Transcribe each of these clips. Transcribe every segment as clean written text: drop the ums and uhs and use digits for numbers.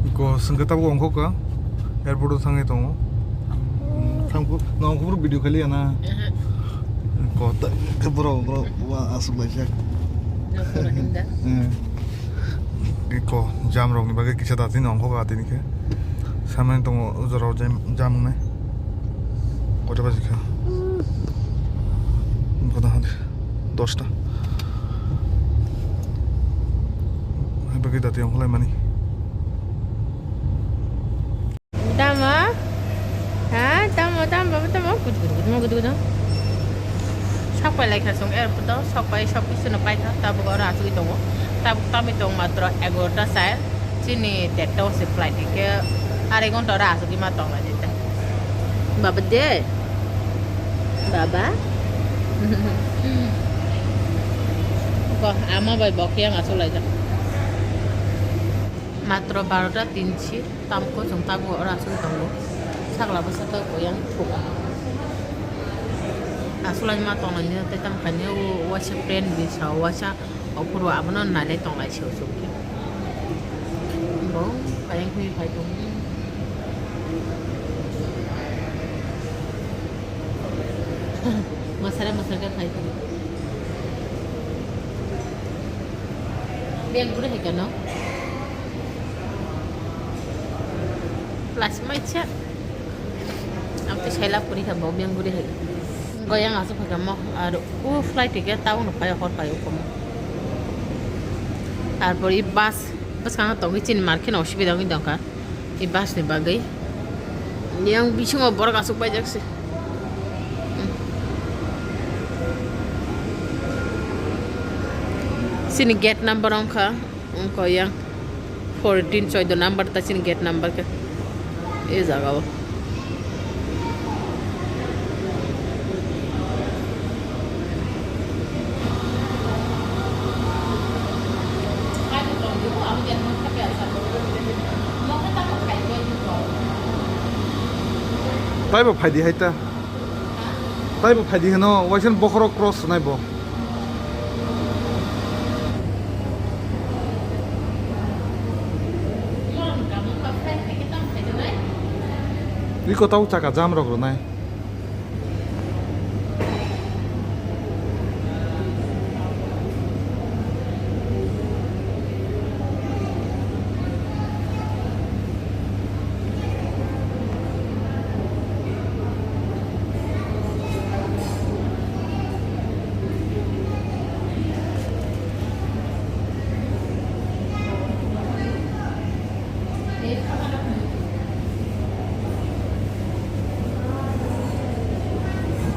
이거 승가타고 온 거까? 에어포트 상에 동어. 상고 나 그거 비디오 kali ya na. Kota bro wah asuk aja. Iko jam rong ni bagai kisah tadi nong ko ati ni ke. Sama tong zaro jam ne. Kota bazi ka. Kota hadi 10টা. Hai bagai tadi yang mulai mani. Tama? Ha? Tama. Good. Sakpai lai khasong airport to sakpai shopping suna pai tha tab gora asu to tab tami to matro 11টা sai chini tetto se flight ke are gonta ra asu ki ma tong la jeta baba de baba ko ama bai bok yang asu lai ja matro 12টা 3 tam ko jong tab gora asu to sakla basa to ko yang thuk Asulah cuma tong lanjut, tapi tam kanya wajah friend bisa wajah opuro apa non nade tong lagi sih Bo, kayang kui kai tong. Masalah kai tong. Biang guru heka no. Plus macam. Ampe saya puri ha bo biang guru heka. Goyang asup ke mo aro flight tiket tahu no kaya hot kaya kom তারপর এই বাস কানা তো চিন market অসুবিধা কিন্তু দরকার এই বাস নে বাগাই yang bising obor kasuk pajak sih sini gate number angka yang 14 14 number ta sini gate number ke ये जगह वो Tayo ba pwede hai ta? Tayo ba pwede hano? Waisan bokoro cross na bo. Iko tahu caka jam rok nai.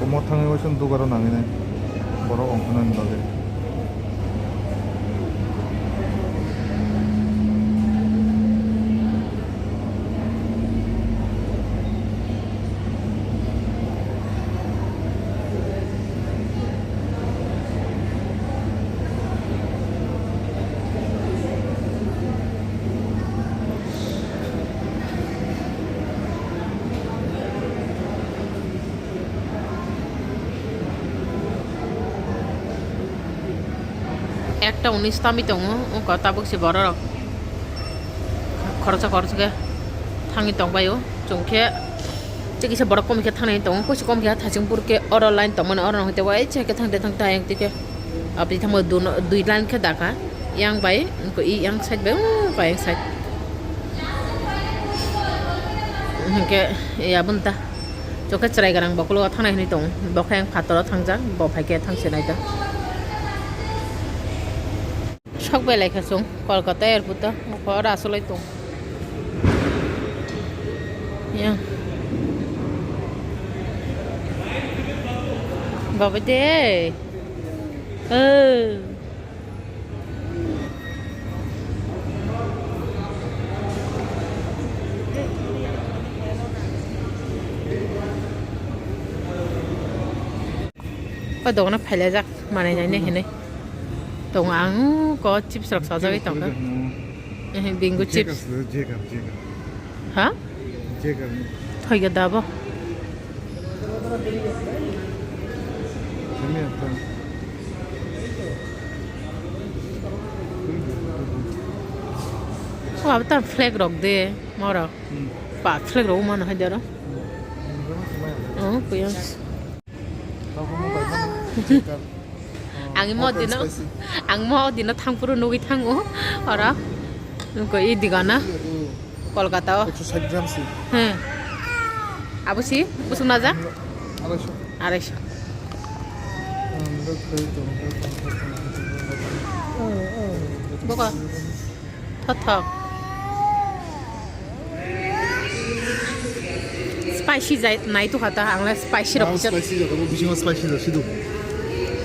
고모탕에 오신 누가로 나기네 뭐라고 엉크는 거지 একটা 19 তামি দङ কথা বকছে বড় খরচকে থাङि दंबायो जोंखे चिकित्सा बड़ कमखे थांनाय दं कुछ कमखे थासिंपुरके अर लाइन तमन अर होते वाय चेके थांते आयं तिके अपि थम दुई लाइन के दाका yang बाय को इ yang साइड बाय साइड के या बुनता जोखे चराय गारां बकलो थांनाय नि दं बखायं फातर थांजा बफायके थांसेनाय दा Sakpai lai khasong Kolkata airport ta ko rasolai to ya baba de có đồ nó phải là rắc mà này này Tong ang có chips rak sa jagi tong ka bingo chips ha thoi ga dabo Wah, betul flag rock deh, moro. Pak flag rock mana aja dah. Oh, punya. Ang mo din no. Ang mo din no thang puro nugi thang oh. Ora. Nuko I digana. Kolkata. 160 gram সি হ্যাঁ আবুসি বুসুন না যা 250 250 বকা Thoth spicy যাই নাই তো খাতা আংলা স্পাইসি রকম স্পাইসি যত বেশি স্পাইসি সিধু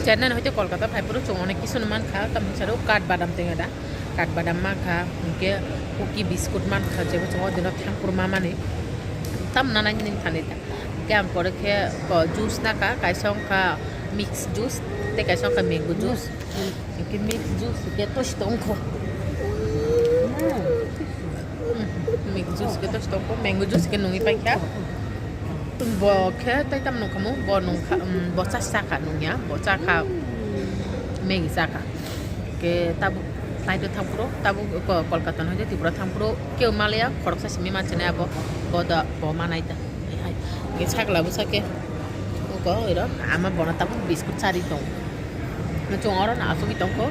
চেন্নাই হয়তো কলকাতা ভাইপুরো চং অনেক কিছু মান খা তামছাড়াও কাঠবাদাম তেঙে দা কাঠবাদাম মা খা ওকে কুকি বিস্কুট মান খা যেবো চং দিন থাংপুর মা মানে tam nanay ning tanita kaya ang pore kaya juice na ka kaisong ka mix juice te kaisong ka mango juice ke mix juice ke tosh tong ko mix juice ke tosh tong ko mango juice ke nungi pa kya bo kaya tay tam nung kamu bo nung ka bo cha sa ka nung ya bo cha ka megi sa ka ke tabu তাই তো থামপুরো তাবু কলকাতা নয় যে ত্রিপুরা থামপুরো কেউ মালিয়া খরকসা সিমি মানছে না আবো বদা ব মানাইতা গে ছাগলাবো সাকে ও গ এর আমার বনা তাবু বিস্কুট চারি দং চং আর না আসুকি দং কো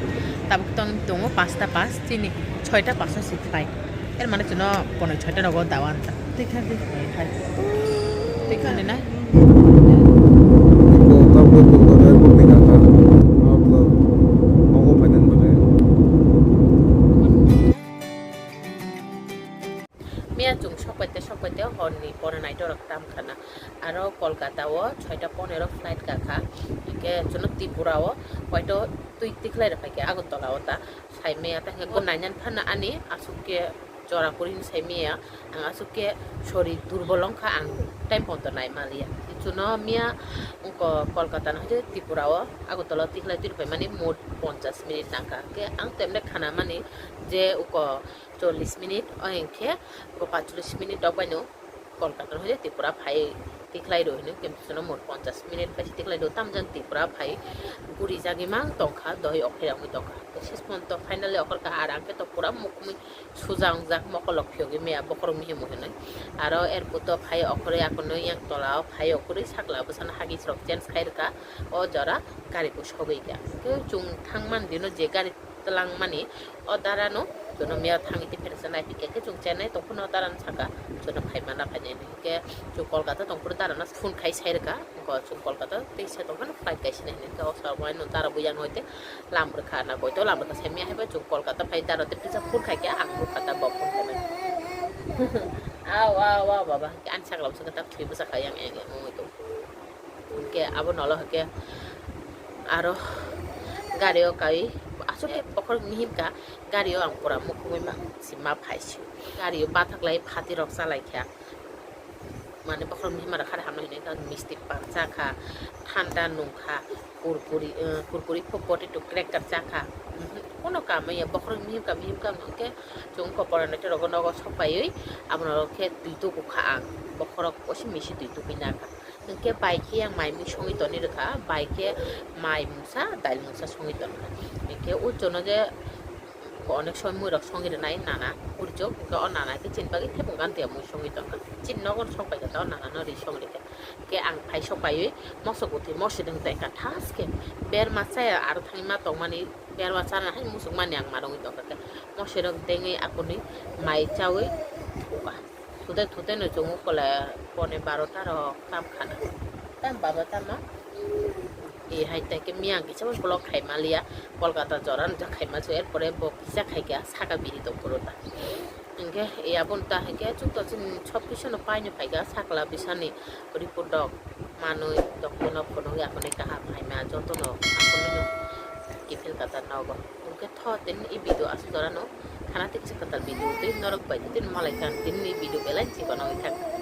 তাবু তং দং পাঁচটা পাঁচ চিনি ছয়টা 565 এর মানে চুন পনে ছয়টা নগদ দাওয়ানটা দেখা দে দেখানে না তাবু তো এয়ারপোর্ট থেকে আতা मतलब মগো ফাইনাল বলে মিয়া চুং সকাইতে হরনি পরে নাইট রাখতাম খানা আর কলকাতাও 6টা 15 ফ্লাইট কাখা একে জন্য ত্রিপুরাও হয়তো তুই তিখলাই রাখাইকে আগরতলাও তা সাইমেয়া তা গনাইনান ফানা আনি আসুকে জরা করিন সাইমেয়া আং আসুকে শরীর দুর্বলংখা আং টাইম পন্ত নাই মালিয়া জন্য মিয়া কলকাতা নয় ত্রিপুরাও আগরতলা তিখলাই তিরফাই মানে মোট 50 মিনিট নাকা কে আং তেমনে খানা মানে যে উক 40 মিনিট অঙ্কে 45 মিনিট অবাইনো কলকাতা হয়ে ত্রিপুরা ভাই তিখলাই রহিনো কিন্তু মোট 50 মিনিট পাইছি তিখলাই দো তামজান ত্রিপুরা ভাই গুড়ি জাগি মা টংখা দই অখেরামই টংখা শেষ পর্যন্ত ফাইনালি অকলকা আর আংকে তো পুরা মুখমি সুজাং জাক মকলক ফিয়গি মেয়া বকরং মিহি মহিনই আর এরপর তো ভাই অকরে আকনো ইয়াং তলাও ভাই অকরে সাকলা বসান হাগি সরক চেঞ্জ খাইরকা ও জরা গাড়িকো সগৈকা কেউ চুং থাংমান দিনো যে গাড়ি তেলাং মানে অদারানো জন্য মিয়া থাঙিতে ফেরেছে নাই পিকে চুং চেন্নাই তখন অদারান থাকা জন্য ভাই মানা ভাই কে চুং কলকাতা তখন দারানা ফোন খাই সাইরকা চুং কলকাতা তেইশে তখন ফ্লাইট গাইছে নাই কে অসরমাই নো তারা বুয়াং হইতে লামরখা না কইতো লামরখা সেমিয়া হেবা চুং কলকাতা ভাই দারাতে পিছা ফোন খাইকে আংরু খাতা বফোন খাবে আও বাবা আন সাকলাম সাকা থুই বসা খাই আং এগে মইতো কে আবো নল হকে আরো গাড়িও কাই আসলে পকর মিহিমকা গাড়িও আং পরা মুখুই মা সিমা ফাইছি গাড়িও বাথাকলাই ফাতি রক চালাইখা মানে পকর মিহিমা রাখার হামনা হইনে কা মিষ্টি পান চাখা ঠান্ডা নুংখা কুরকুরি পটেটো ক্র্যাকার চাখা কোনো কামই বকর মিহিমকা নকে চুং কপরানাতে রগ নগ সপাই আপনারকে দুইটো কুখা আং বকরক পসি মিশি দুইটো পিনাকা কে বাইকে yang মাইমি সঙ্গীত নিরখা বাইকে মাই মুসা দাইল মুসা সঙ্গীত কে ওর জন্য যে অনেক সময় মুরক সঙ্গীত নাই নানা উর্যোগ নানাকে চিনবাগে থেপং গান দিয়ে মুই সঙ্গীত চিন্নগর সবাই কথা নানা নরি সঙ্গীত কে আং ফাই সবাই মসগুতি মসিদং তাইকা ঠাসকে বের মাছায় আর থাকি মা তং মানে বের মাছা না হাই মুসুক মানে আং মারং দকে মসিদং দেঙে আপনি মাই চাওই থুতে নজঙ্গু কলে 12:15 রক তাম খানা তাম বাবা তামা এই হাইতে কে মিয়া গেছে ব্লক খাই মালিয়া কলকাতা জরান যা খাই মাছ এরপরে বকিসা খাইগা সাকা বিরি তো পুরোটা ইনকে এই আবনটা হেকে চুক্ত সব কিছু পাইনি ফাইগা সাকলা বিসানি রিপোর্ট মানুষ দক্ষিণ ফোন এখন কাহা ভাই মা যতন আপনি কিফেল কাতা নাও উনকে থতেন এই ভিডিও আসে জরানো খানা থেকে কাতার ভিডিও তুই নরক পাই দিন মালাই খান দিন এই ভিডিও বেলায় জীবন হয়ে থাকে